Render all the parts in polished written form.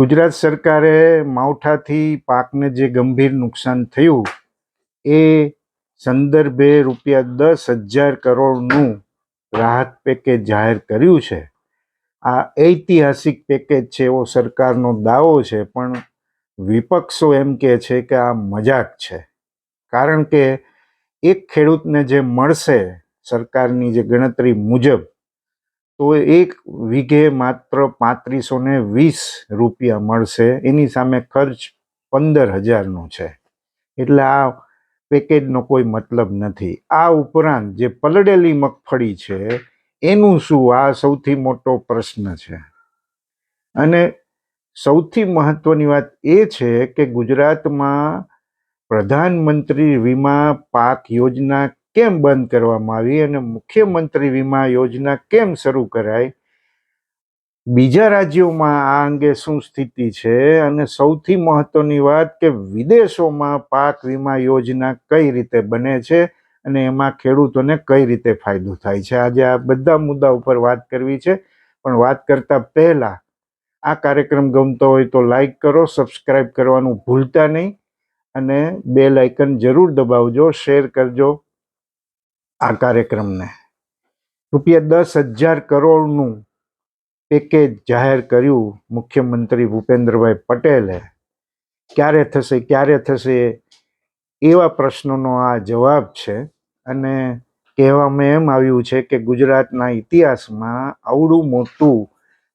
ગુજરાત સરકારે માવઠાથી પાકને જે ગંભીર નુકસાન થયું એ સંદર્ભે ₹10,000 કરોડનું રાહત પેકેજ જાહેર કર્યું છે. આ ઐતિહાસિક પેકેજ છે એવો સરકારનો દાવો છે, પણ વિપક્ષો એમ કહે છે કે આ મજાક છે. કારણ કે એક ખેડૂતને જે મળશે સરકારની જે ગણતરી મુજબ, તો એક વીઘે માત્ર ₹3520 મળશે. એની સામે ખર્ચ 15,000નો છે. એટલે આ પેકેજનો કોઈ મતલબ નથી. આ ઉપરાંત જે પલળેલી મગફળી છે એનું શું, આ સૌથી મોટો પ્રશ્ન છે. અને સૌથી મહત્વની વાત એ છે કે ગુજરાતમાં પ્રધાનમંત્રી વીમા પાક યોજના કેમ બંધ કરવામાં આવી અને મુખ્યમંત્રી વીમા યોજના કેમ શરૂ કરાઈ, બીજા રાજ્યોમાં આ અંગે શું સ્થિતિ છે, અને સૌથી મહત્વની વાત કે વિદેશોમાં પાક વીમા યોજના કઈ રીતે બને છે અને એમાં ખેડૂતોને કઈ રીતે ફાયદો થાય છે. આજે આ બધા મુદ્દા ઉપર વાત કરવી છે. પણ વાત કરતા પહેલા આ કાર્યક્રમ ગમતો હોય તો લાઈક કરો, સબસ્ક્રાઇબ કરવાનું ભૂલતા નહીં અને બેલ આઇકન જરૂર દબાવજો, શેર કરજો આ કાર્યક્રમને. ₹10,000 કરોડનું પેકેજ જાહેર કર્યું મુખ્યમંત્રી ભૂપેન્દ્રભાઈ પટેલે. ક્યારે થશે એવા પ્રશ્નોનો આ જવાબ છે. અને કહેવામાં એમ આવ્યું છે કે ગુજરાતના ઇતિહાસમાં આવડું મોટું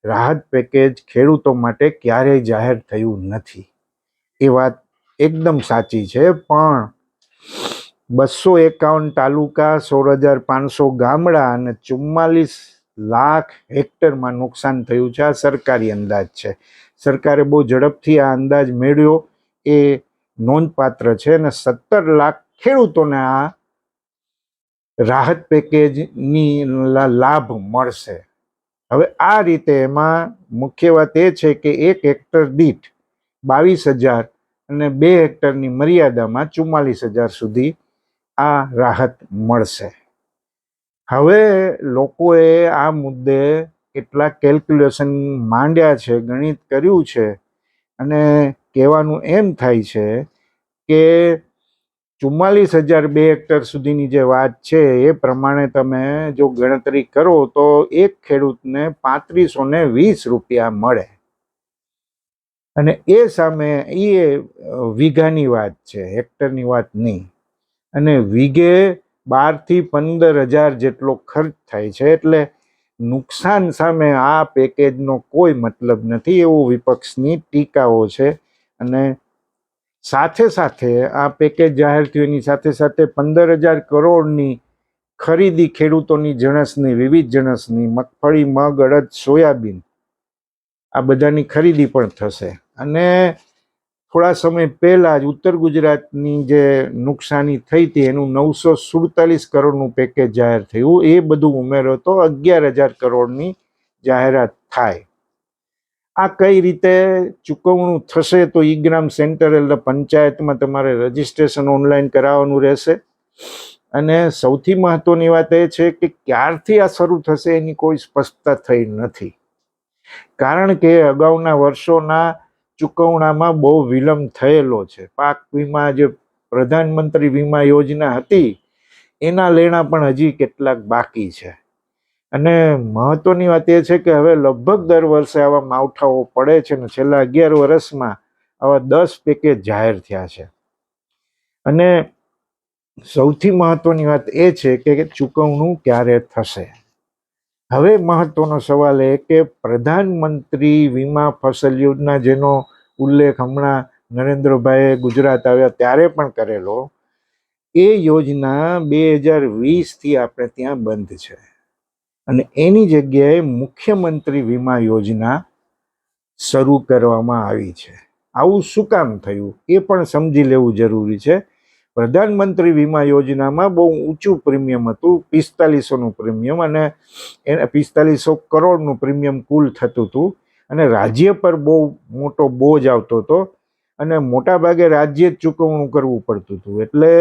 રાહત પેકેજ ખેડૂતો માટે ક્યારેય જાહેર થયું નથી. એ વાત એકદમ સાચી છે. પણ 251 તાલુકા, 16,500 ગામડા અને 44 લાખ હેક્ટરમાં નુકસાન થયું છે. આ સરકારી અંદાજ છે. સરકારે બહુ ઝડપથી આ અંદાજ મેળવ્યો એ નોંધપાત્ર છે. અને 17 લાખ ખેડૂતોને આ રાહત પેકેજની લાભ મળશે. હવે આ રીતે એમાં મુખ્ય વાત એ છે કે 1 હેક્ટર દીઠ 22,000 અને 2 હેક્ટરની મર્યાદામાં 44,000 સુધી આ રાહત મળશે. હવે લોકોએ આ મુદ્દે કેટલાક કેલ્ક્યુલેશન માંડ્યા છે, ગણિત કર્યું છે, અને કહેવાનું એમ થાય છે કે 44,000 2 હેક્ટર સુધીની જે વાત છે એ પ્રમાણે તમે જો ગણતરી કરો તો એક ખેડૂતને ₹3520 મળે. અને એ સામે એ વીઘાની વાત છે, હેક્ટરની વાત નહીં. અને વીઘે 12,000 થી 15,000 જેટલો ખર્ચ થાય છે. એટલે નુકસાન સામે આ પેકેજનો કોઈ મતલબ નથી, એવું વિપક્ષની ટીકાઓ છે. અને સાથે સાથે આ પેકેજ જાહેર થયું એની સાથે સાથે 15,000 કરોડની ખરીદી ખેડૂતોની જણસની, વિવિધ જણસની, મગફળી, મગ, અડદ, સોયાબીન, આ બધાની ખરીદી પણ થશે. અને થોડા સમય પહેલા જ ઉત્તર ગુજરાતની જે નુકસાની થઈ હતી એનું 947 કરોડનું પેકેજ જાહેર થયું. એ બધું ઉમેરો તો 11,000 કરોડની જાહેરાત થાય. આ કઈ રીતે ચૂકવણું થશે? તો ઈ-ગ્રામ સેન્ટર એટલે પંચાયતમાં તમારે રજીસ્ટ્રેશન ઓનલાઈન કરાવવાનું રહેશે. અને સૌથી મહત્વની વાત એ છે કે ક્યારથી આ શરૂ થશે એની કોઈ સ્પષ્ટતા થઈ નથી. કારણ કે અગાઉના વર્ષોના ચૂકવણામાં બહુ વિલંબ થયેલો છે. પાક વીમા, જે પ્રધાનમંત્રી વીમા યોજના હતી, એના લેણા પણ હજી કેટલાક બાકી છે. અને મહત્વની વાત એ છે કે હવે લગભગ દર વર્ષે આવા માવઠાઓ પડે છે ને છેલ્લા 11 વર્ષમાં આવા 10 પેકેજ જાહેર થયા છે. અને સૌથી મહત્વની વાત એ છે કે ચૂકવણું ક્યારે થશે. હવે મહત્વનો સવાલ એ કે પ્રધાનમંત્રી વીમા ફસલ યોજના, જેનો ઉલ્લેખ હમણાં નરેન્દ્રભાઈએ ગુજરાત આવ્યા ત્યારે પણ કરેલો, એ યોજના 2020થી આપણે ત્યાં બંધ છે. અને એની જગ્યાએ મુખ્યમંત્રી વીમા યોજના શરૂ કરવામાં આવી છે. આવું શું કામ થયું એ પણ સમજી લેવું જરૂરી છે. પ્રધાનમંત્રી વીમા યોજનામાં બહુ ઊંચું પ્રીમિયમ હતું, 4500નું પ્રીમિયમ, અને એને 4500 કરોડનું પ્રીમિયમ કુલ થતું હતું. અને રાજ્ય પર બહુ મોટો બોજ આવતો હતો અને મોટા ભાગે રાજ્ય જ ચૂકવણું કરવું પડતું હતું. એટલે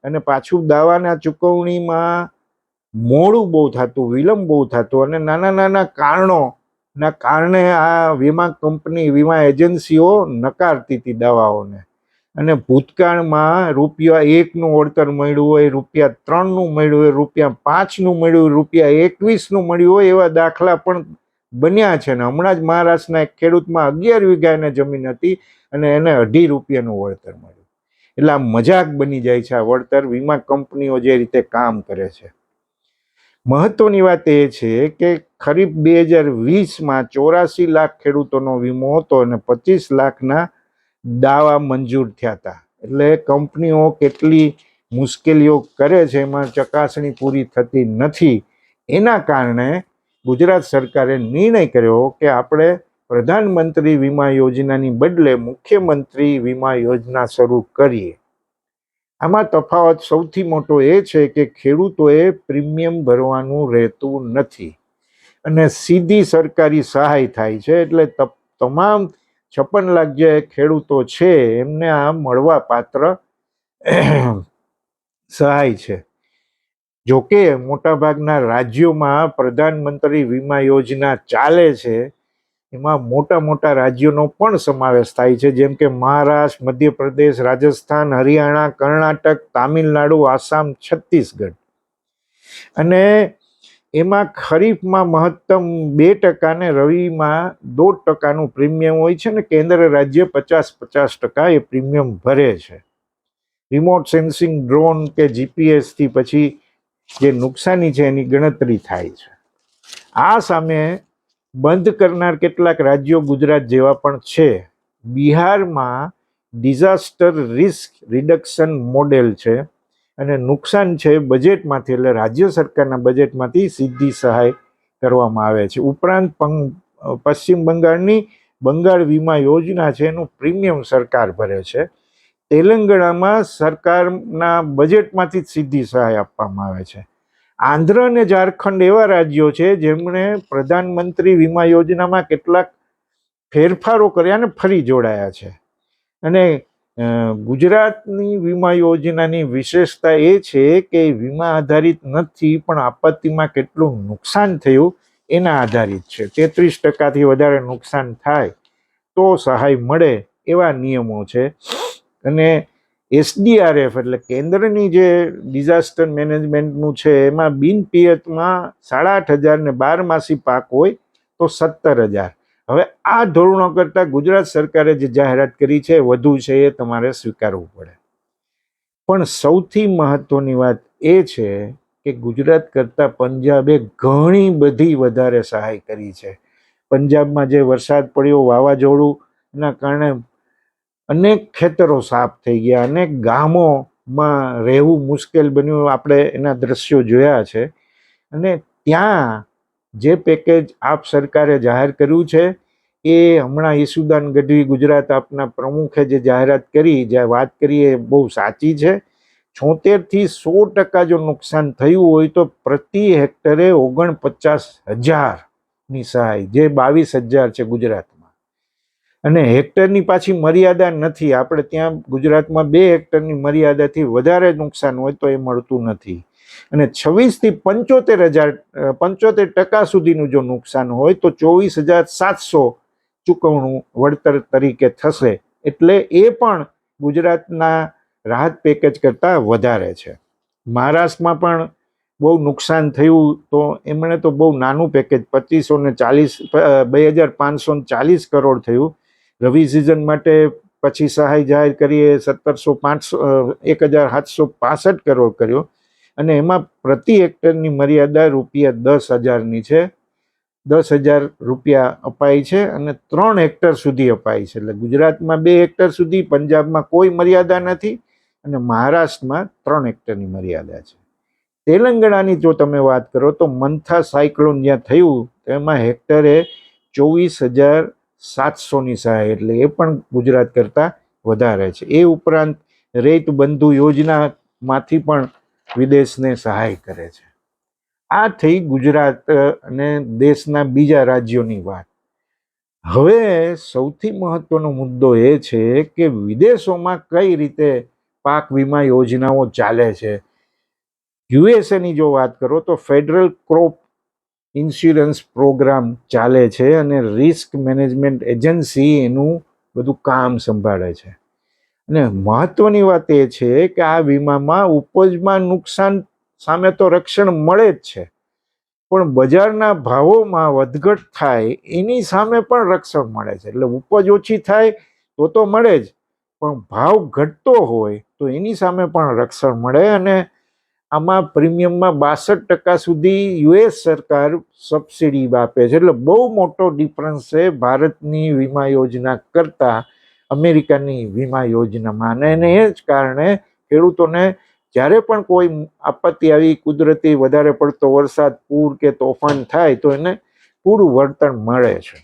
અને પાછું દાવાના ચૂકવણીમાં મોડું બહુ થતું, વિલંબ બહુ થતો, અને નાના નાના કારણો ના કારણે આ વીમા કંપની વીમા એજન્સીઓ નકારતી હતી દવાઓને, અને ભૂતકાળમાં ₹1નું વળતર મળ્યું હોય, ₹3નું મળ્યું હોય, ₹5નું મળ્યું હોય, ₹21નું મળ્યું હોય એવા દાખલા પણ બન્યા છે. ને હમણાં જ મહારાષ્ટ્રના એક ખેડૂતમાં 11 વીઘા જમીન હતી અને એને ₹2.5નું વળતર મળ્યું. એટલે આ મજાક બની જાય છે આ વળતર, વીમા કંપનીઓ જે રીતે કામ કરે છે. મહત્વની વાત એ છે કે ખરીફ 2020માં 84 લાખ ખેડૂતોનો વીમો હતો અને 25 લાખના દાવા મંજૂર થયા હતા. એટલે કંપનીઓ કેટલી મુશ્કેલીઓ કરે છે એમાં ચકાસણી પૂરી થતી નથી. એના કારણે ગુજરાત સરકારે નિર્ણય કર્યો કે આપણે પ્રધાનમંત્રી વીમા યોજનાની બદલે મુખ્યમંત્રી વીમા યોજના શરૂ કરીએ. આમાં તફાવત સૌથી મોટો એ છે કે ખેડૂતોએ પ્રીમિયમ ભરવાનું રહેતું નથી અને સીધી સરકારી સહાય થાય છે. એટલે તમામ 56 લાખ જે ખેડૂતો છે એમને આ મળવા પાત્ર સહાય છે. જોકે મોટાભાગના રાજ્યોમાં પ્રધાનમંત્રી વીમા યોજના ચાલે છે, એમાં મોટા મોટા રાજ્યોનો પણ સમાવેશ થાય છે, જેમ કે મહારાષ્ટ્ર, મધ્યપ્રદેશ, રાજસ્થાન, હરિયાણા, કર્ણાટક, તામિલનાડુ, આસામ, છત્તીસગઢ. અને એમાં ખરીફમાં મહત્તમ 2% ને રવિમાં 1.5% પ્રીમિયમ હોય છે ને કેન્દ્ર રાજ્ય 50% એ પ્રીમિયમ ભરે છે. રિમોટ સેન્સિંગ ડ્રોન કે જીપીએસ થી પછી જે નુકસાની છે એની ગણતરી થાય છે. આ સામે બંધ કરનાર કેટલાક રાજ્યો ગુજરાત જેવા પણ છે. બિહારમાં ડિઝાસ્ટર રિસ્ક રિડક્શન મોડેલ છે અને નુકસાન છે બજેટમાંથી, એટલે રાજ્ય સરકારના બજેટમાંથી સીધી સહાય કરવામાં આવે છે. ઉપરાંત પશ્ચિમ બંગાળની બંગાળ વીમા યોજના છે એનું પ્રીમિયમ સરકાર ભરે છે. તેલંગાણામાં સરકારના બજેટમાંથી જ સીધી સહાય આપવામાં આવે છે. આંધ્ર અને ઝારખંડ એવા રાજ્યો છે જેમણે પ્રધાનમંત્રી વીમા યોજનામાં કેટલાક ફેરફારો કર્યા અને ફરી જોડાયા છે. અને ગુજરાતની વીમા યોજનાની વિશેષતા એ છે કે વીમા આધારિત નથી, પણ આપત્તિમાં કેટલું નુકસાન થયું એના આધારિત છે. 33%થી વધારે નુકસાન થાય તો સહાય મળે એવા નિયમો છે. અને SDRF એટલે કેન્દ્રની જે ડિઝાસ્ટર મેનેજમેન્ટનું છે એમાં બિનપિયતમાં 8,500 ને 12માસી પાક હોય તો 17,000. હવે આ ધોરણો કરતાં ગુજરાત સરકારે જે જાહેરાત કરી છે વધુ છે, એ તમારે સ્વીકારવું પડે. પણ સૌથી મહત્વની વાત એ છે કે ગુજરાત કરતાં પંજાબે ઘણી બધી વધારે સહાય કરી છે. પંજાબમાં જે વરસાદ પડ્યો, વાવાઝોડું, એના કારણે અનેક ખેતરો સાફ થઈ ગયા, અનેક ગામોમાં રહેવું મુશ્કેલ બન્યું. આપણે એના દ્રશ્યો જોયા છે. અને ત્યાં જે પેકેજ આપ સરકારે જાહેર કર્યું છે એ હમણાં ઈસુદાન ગઢવી ગુજરાત આપના પ્રમુખે જે જાહેરાત કરી, જે વાત કરી, એ બહુ સાચી છે. 76થી 100% જો નુકસાન થયું હોય તો પ્રતિ હેક્ટરે 49,000ની સહાય, જે 22,000 છે ગુજરાતમાં. અને હેક્ટરની પાછી મર્યાદા નથી. આપણે ત્યાં ગુજરાતમાં 2 હેક્ટરની મર્યાદાથી વધારે નુકસાન હોય તો એ મળતું નથી. અને 26થી 75% સુધીનું જો નુકસાન હોય તો 24,700 ચૂકવણું વળતર તરીકે થશે. એટલે એ પણ ગુજરાતના રાહત પેકેજ કરતાં વધારે છે. મહારાષ્ટ્રમાં પણ બહુ નુકસાન થયું તો એમણે તો બહુ નાનું પેકેજ 2,540 કરોડ થયું. રવિ સિઝન માટે પછી સહાય જાહેર કરીએ 1,765 કરોડ કર્યો. અને એમાં પ્રતિ હેક્ટરની મર્યાદા ₹10,000ની છે. 10,000 રૂપિયા અપાય છે અને 3 હેક્ટર સુધી અપાય છે. એટલે ગુજરાતમાં 2 હેક્ટર સુધી, પંજાબમાં કોઈ મર્યાદા નથી અને મહારાષ્ટ્રમાં 3 હેક્ટરની મર્યાદા છે. તેલંગાણાની જો તમે વાત કરો તો મંથા સાયક્લોન જ્યાં થયું એમાં હેક્ટરે 24,700ની સહાય, એટલે એ પણ ગુજરાત કરતાં વધારે છે. એ ઉપરાંત રેત બંધુ યોજનામાંથી પણ વિદેશને સહાય કરે છે. આ થઈ ગુજરાત અને દેશના બીજા રાજ્યોની વાત. હવે સૌથી મહત્વનો મુદ્દો એ છે કે વિદેશોમાં કઈ રીતે પાક વીમા યોજનાઓ ચાલે છે. યુએસએની જો વાત કરો તો ફેડરલ ક્રોપ ઇન્સ્યોરન્સ પ્રોગ્રામ ચાલે છે અને રિસ્ક મેનેજમેન્ટ એજન્સી એનું બધું કામ સંભાળે છે. અને મહત્વની વાત એ છે કે આ વીમામાં ઉપજમાં નુકસાન સામે તો રક્ષણ મળે જ છે, પણ બજારના ભાવોમાં વધઘટ થાય એની સામે પણ રક્ષણ મળે છે. એટલે ઉપજ ઓછી થાય તો મળે જ, પણ ભાવ ઘટતો હોય તો એની સામે પણ રક્ષણ મળે. અને આમાં પ્રીમિયમમાં 62% સુધી યુએસ સરકાર સબસિડી આપે છે. એટલે બહુ મોટો ડિફરન્સ છે ભારતની વીમા યોજના કરતા અમેરિકાની વીમા યોજનામાં. અને એ જ કારણે ખેડૂતોને જ્યારે પણ કોઈ આપત્તિ આવી, કુદરતી વધારે પડતો વરસાદ, પૂર કે તોફાન થાય તો એને પૂરું વળતર મળે છે.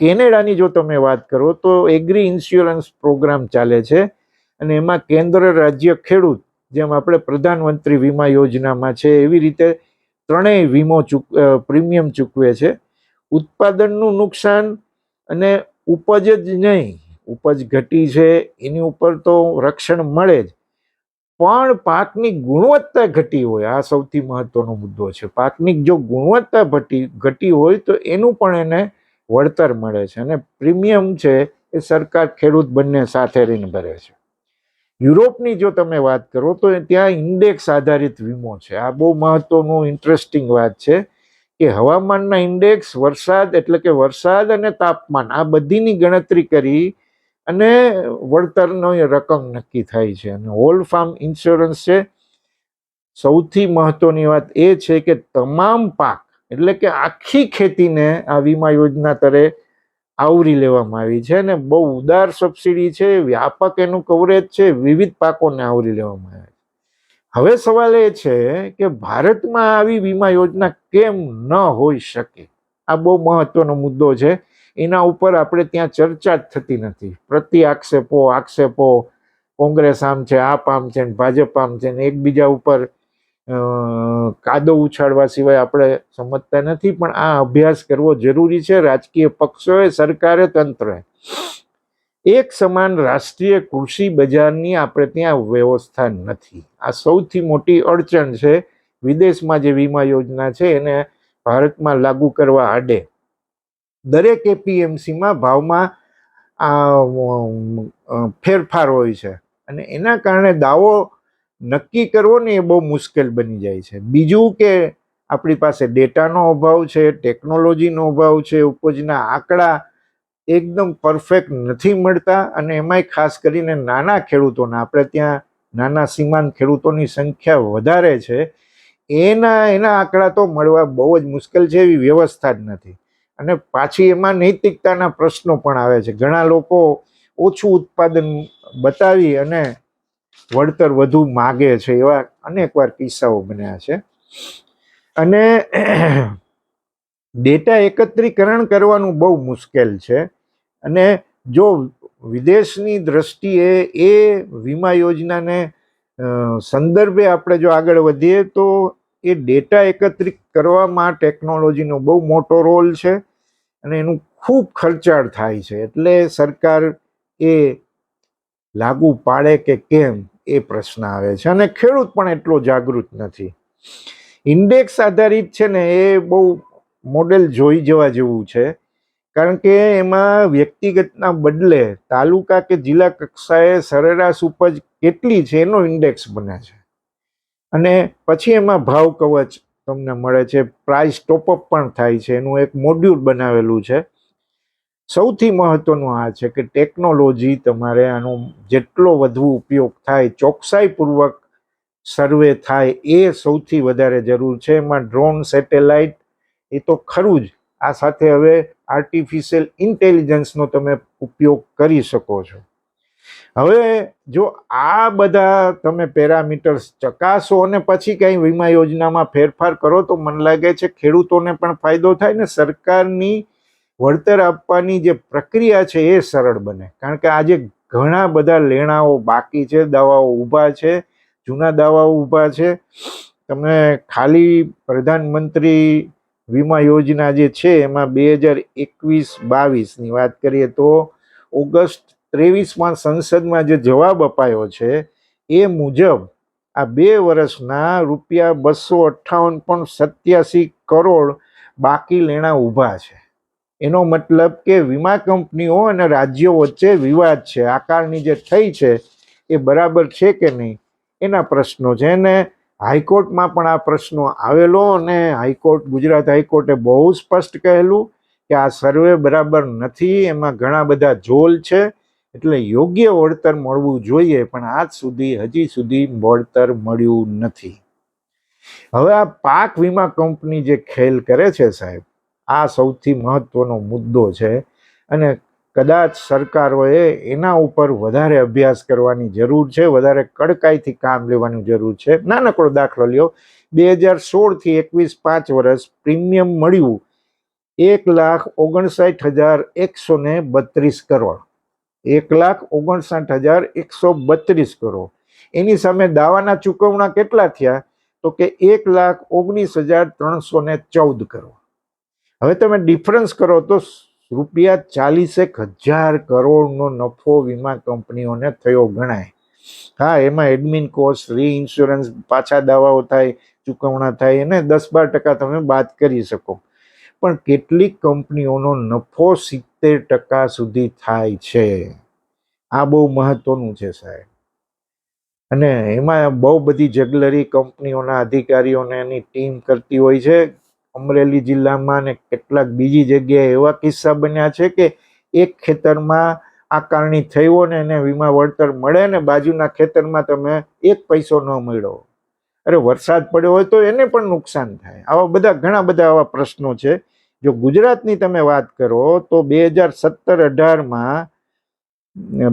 કેનેડાની જો તમે વાત કરો તો એગ્રી ઇન્સ્યોરન્સ પ્રોગ્રામ ચાલે છે, અને એમાં કેન્દ્ર, રાજ્ય, ખેડૂત, જેમ આપણે પ્રધાનમંત્રી વીમા યોજનામાં છે એવી રીતે ત્રણેય વીમો પ્રીમિયમ ચૂકવે છે. ઉત્પાદનનું નુકસાન અને ઉપજ જ નહીં, ઉપજ ઘટી છે એની ઉપર તો રક્ષણ મળે જ, પણ પાકની ગુણવત્તા ઘટી હોય, આ સૌથી મહત્વનો મુદ્દો છે. પાકની જો ગુણવત્તા ઘટી હોય તો એનું પણ એને વળતર મળે છે. અને પ્રીમિયમ છે એ સરકાર, ખેડૂત બંને સાથે રહીને ભરે છે. યુરોપની જો તમે વાત કરો તો ત્યાં ઇન્ડેક્સ આધારિત વીમો છે. આ બહુ મહત્વનું ઇન્ટરેસ્ટિંગ વાત છે કે હવામાનના ઇન્ડેક્સ, વરસાદ એટલે કે વરસાદ અને તાપમાન, આ બધીની ગણતરી કરી અને વળતરનો રકમ નક્કી થાય છે. અને હોલ ફાર્મ ઇન્સ્યોરન્સ છે. સૌથી મહત્વની વાત એ છે કે તમામ પાક એટલે કે આખી ખેતીને આ વીમા યોજના તરે આવરી લેવામાં આવી છે, અને બહુ ઉદાર સબસિડી છે, વ્યાપક એનું કવરેજ છે, વિવિધ પાકોને આવરી લેવામાં આવે છે. હવે સવાલ એ છે કે ભારતમાં આવી વીમા યોજના કેમ ન હોઈ શકે? આ બહુ મહત્વનો મુદ્દો છે. એના ઉપર આપણે ત્યાં ચર્ચા જ થતી નથી. પ્રતિ આક્ષેપો, કોંગ્રેસ આમ છે, આપ આમ છે, ભાજપ આમ છે, ને એકબીજા ઉપર કાદો ઉછાળવા સિવાય આપણે સમજતા નથી. પણ આ અભ્યાસ કરવો જરૂરી છે. રાજકીય પક્ષોએ, સરકારે, તંત્રએ એક સમાન રાષ્ટ્રીય કૃષિ બજારની આપણે ત્યાં વ્યવસ્થા નથી. આ સૌથી મોટી અડચણ છે. વિદેશમાં જે વીમા યોજના છે એને ભારતમાં લાગુ કરવા આડે દરેક એપીએમસીમાં ભાવમાં ફેરફાર હોય છે, અને એના કારણે દાવો નક્કી કરવો ને એ બહુ મુશ્કેલ બની જાય છે. બીજું કે આપણી પાસે ડેટાનો અભાવ છે, ટેકનોલોજીનો અભાવ છે, ઉપજના આંકડા એકદમ પરફેક્ટ નથી મળતા, અને એમાંય ખાસ કરીને નાના ખેડૂતોના, આપણે ત્યાં નાના સીમાંત ખેડૂતોની સંખ્યા વધારે છે, એના આંકડા તો મળવા બહુ જ મુશ્કેલ છે. એવી વ્યવસ્થા જ નથી. અને પાછી એમાં નૈતિકતાના પ્રશ્નો પણ આવે છે. ઘણા લોકો ઓછું ઉત્પાદન બતાવી અને વળતર વધુ માગે છે. એવા અનેકવાર કિસ્સાઓ બન્યા છે. અને ડેટા એકત્રીકરણ કરવાનું બહુ મુશ્કેલ છે. અને જો વિદેશની દ્રષ્ટિએ એ વીમા યોજનાને સંદર્ભે આપણે જો આગળ વધીએ તો એ ડેટા એકત્રિત કરવામાં ટેકનોલોજીનો બહુ મોટો રોલ છે, અને એનું ખૂબ ખર્ચાળ થાય છે. એટલે સરકાર એ લાગુ પાડે કે કેમ એ પ્રશ્ન આવે છે. અને ખેડૂત પણ એટલો જાગૃત નથી. ઇન્ડેક્સ આધારિત છે ને એ બહુ મોડેલ જોઈ જવા જેવું છે, કારણ કે એમાં વ્યક્તિગતના બદલે તાલુકા કે જિલ્લા કક્ષાએ સરેરાશ ઉપજ કેટલી છે એનો ઇન્ડેક્સ બને છે, અને પછી એમાં ભાવ કવચ તમને મળે છે, પ્રાઇસ ટોપઅપ પણ થાય છે, એનું એક મોડ્યુલ બનાવેલું છે. સૌથી મહત્વનું આ છે કે ટેકનોલોજી, તમારે આનો જેટલો વધુ ઉપયોગ થાય, ચોકસાઈપૂર્વક સર્વે થાય, એ સૌથી વધારે જરૂર છે. એમાં ડ્રોન, સેટેલાઇટ એ તો ખરું જ, આ સાથે હવે આર્ટિફિશિયલ ઇન્ટેલિજન્સનો તમે ઉપયોગ કરી શકો છો. હવે જો આ બધા તમે પેરામીટર્સ ચકાસો અને પછી કંઈ વીમા યોજનામાં ફેરફાર કરો તો મને લાગે છે ખેડૂતોને પણ ફાયદો થાય ને સરકારની વળતર આપવાની જે પ્રક્રિયા છે એ સરળ બને. કારણ કે આજે ઘણા બધા લેણાઓ બાકી છે, દાવાઓ ઊભા છે, જૂના દાવાઓ ઊભા છે. તમે ખાલી પ્રધાનમંત્રી વીમા યોજના જે છે એમાં 2021-22ની વાત કરીએ તો ઓગસ્ટ 23માં સંસદમાં જે જવાબ અપાયો છે એ મુજબ આ 2 વર્ષના ₹258.87 કરોડ બાકી લેણા ઊભા છે. એનો મતલબ કે વીમા કંપનીઓ અને રાજ્યો વચ્ચે વિવાદ છે. આકારણી જે થઈ છે એ બરાબર છે કે નહીં એના પ્રશ્નો છે. અને હાઈકોર્ટમાં પણ આ પ્રશ્નો આવેલો અને ગુજરાત હાઈકોર્ટે બહુ સ્પષ્ટ કહેલું કે આ સર્વે બરાબર નથી, એમાં ઘણા બધા ઝોલ છે, એટલે યોગ્ય વળતર મળવું જોઈએ, પણ હજી સુધી વળતર મળ્યું નથી. હવે આ પાક વીમા કંપની જે ખેલ કરે છે સાહેબ, આ સૌથી મહત્વનો મુદ્દો છે અને કદાચ સરકારોએ એના ઉપર વધારે અભ્યાસ કરવાની જરૂર છે, વધારે કડકાઈથી કામ લેવાની જરૂર છે. નાનકડો દાખલો લ્યો, 2016 થી 21 5 વર્ષ પ્રીમિયમ મળ્યું 1,59,132 કરોડ. 1,59,132 કરોડ. એની સામે દાવાના ચૂકવણા કેટલા થયા? તો કે 1,19,314 કરોડ. હવે તમે ડિફરન્સ કરો તો રૂપિયા 40,000 કરોડનો નફો વીમા કંપનીઓને થયો ગણાય. હા, એમાં એડમિન કોસ્ટ, રીઇન્સ્યોરન્સ, પાછા દાવાઓ થાય, ચૂકવણા થાય, એને 10-12% તમે બાદ કરી શકો, પણ કેટલીક કંપનીઓનો નફો 70% સુધી થાય છે. આ બહુ મહત્વનું છે સાહેબ. અને એમાં બહુ બધી જગલરી કંપનીઓના અધિકારીઓને એની ટીમ કરતી હોય છે. અમરેલી જિલ્લામાં ને કેટલાક બીજી જગ્યાએ એવા કિસ્સા બન્યા છે કે એક ખેતરમાં આકારણી થઈ હોય ને એને વીમા વળતર મળે ને બાજુના ખેતરમાં તમે 1 પૈસો ન મળ્યો. અરે વરસાદ પડ્યો હોય તો એને પણ નુકસાન થાય. આવા બધા ઘણા બધા આવા પ્રશ્નો છે. જો ગુજરાતની તમે વાત કરો તો 2017-18માં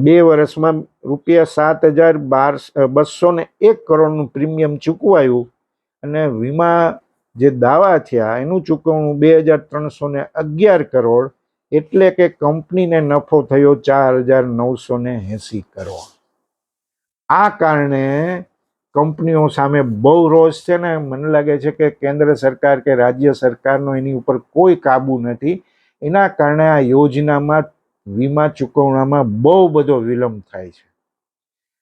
2 વર્ષમાં ₹7,201 કરોડનું પ્રીમિયમ ચૂકવાયું અને વીમા જે દાવા થયા એનું ચૂકવણું 2,311 કરોડ, એટલે કે કંપનીને નફો થયો 4,980 કરોડ. આ કારણે કંપનીઓ સામે બહુ રોષ છે ને મને લાગે છે કે કેન્દ્ર સરકાર કે રાજ્ય સરકારનો એની ઉપર કોઈ કાબુ નથી. એના કારણે આ યોજનામાં વીમા ચૂકવણામાં બહુ બધો વિલંબ થાય છે.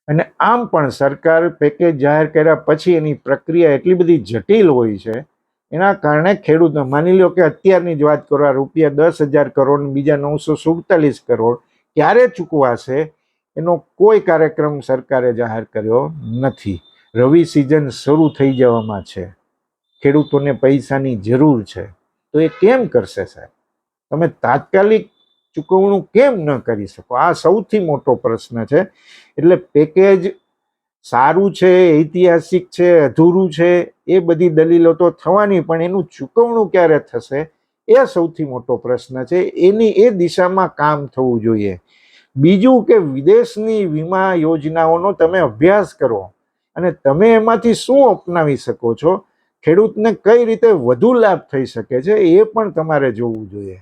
અને આમ પણ સરકાર પેકેજ જાહેર કર્યા પછી એની પ્રક્રિયા એટલી બધી જટિલ હોય છે, એના કારણે ખેડૂતો, માની લો કે અત્યારની જ વાત કરો, આ રૂપિયા 10,000 કરોડ બીજા 947 કરોડ ક્યારે ચૂકવાશે એનો કોઈ કાર્યક્રમ સરકારે જાહેર કર્યો નથી. રવિ સિઝન શરૂ થઈ જવામાં છે, ખેડૂતોને પૈસાની જરૂર છે, તો એ કેમ કરશે સાહેબ? તમે તાત્કાલિક ચૂકવણું કેમ ન કરી શકો? આ સૌથી મોટો પ્રશ્ન છે. એટલે પેકેજ સારું છે, ઐતિહાસિક છે, અધૂરું છે, એ બધી દલીલો તો થવાની, પણ એનું ચૂકવણું ક્યારે થશે એ સૌથી મોટો પ્રશ્ન છે. એની એ દિશામાં કામ થવું જોઈએ. બીજું કે વિદેશની વીમા યોજનાઓનો તમે અભ્યાસ કરો અને તમે એમાંથી શું અપનાવી શકો છો, ખેડૂતને કઈ રીતે વધુ લાભ થઈ શકે છે એ પણ તમારે જોવું જોઈએ.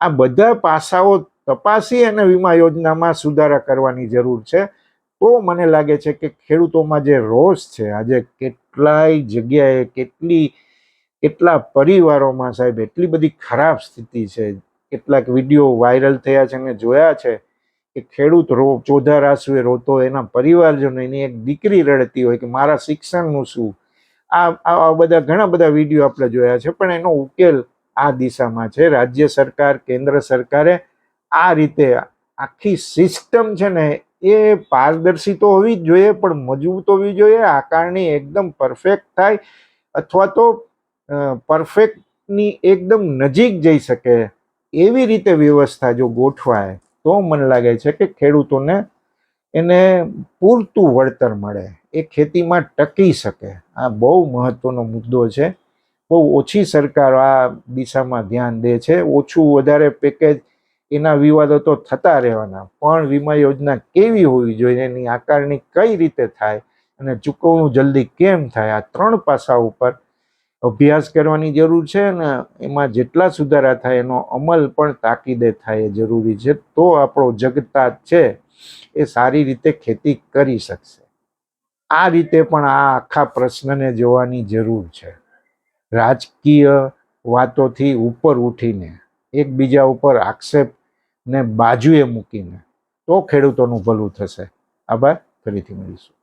આ બધા પાસાઓ તપાસી અને વીમા યોજનામાં સુધારા કરવાની જરૂર છે. તો મને લાગે છે કે ખેડૂતોમાં જે રોષ છે, આજે કેટલાય જગ્યાએ કેટલા પરિવારોમાં સાહેબ એટલી બધી ખરાબ સ્થિતિ છે. કેટલાક વિડીયો વાયરલ થયા છે અને જોયા છે કે ખેડૂત ચોધાર આંસુએ રોતો, એના પરિવારજનો, એની એક દીકરી રડતી હોય કે મારા શિક્ષણનું શું. આ બધા ઘણા બધા વિડીયો આપણે જોયા છે, પણ એનો ઉકેલ આ દિશામાં છે. રાજ્ય સરકાર, કેન્દ્ર સરકારે આ રીતે આખી સિસ્ટમ છે ને એ પારદર્શી તો હોવી જ જોઈએ, પણ મજબૂત હોવી જોઈએ. આકારણી એકદમ પરફેક્ટ થાય અથવા તો પરફેક્ટની એકદમ નજીક જઈ શકે એવી રીતે વ્યવસ્થા જો ગોઠવાય તો મને લાગે છે કે ખેડૂતોને એને પૂરતું વળતર મળે, એ ખેતીમાં ટકી શકે. આ બહુ મહત્વનો મુદ્દો છે. બહુ ઓછી સરકાર આ દિશામાં ધ્યાન દે છે. ઓછું વધારે પેકેજ એના વિવાદો તો થતા રહેવાના, પણ વીમા યોજના કેવી હોવી જોઈએ, એની આકારણી કઈ રીતે થાય અને ચૂકવણું જલ્દી કેમ થાય, આ 3 પાસા ઉપર અભ્યાસ કરવાની જરૂર છે. અને એમાં જેટલા સુધારા થાય એનો અમલ પણ તાકીદે થાય એ જરૂરી છે. તો આપણો જગતાત છે એ સારી રીતે ખેતી કરી શકશે. આ રીતે પણ આ આખા પ્રશ્નને જોવાની જરૂર છે. રાજકીય વાતોથી ઉપર ઉઠીને, એકબીજા ઉપર આક્ષેપ ને બાજુએ મૂકીને તો ખેડૂતોનું ભલું થશે. આભાર. ફરીથી મળીશું.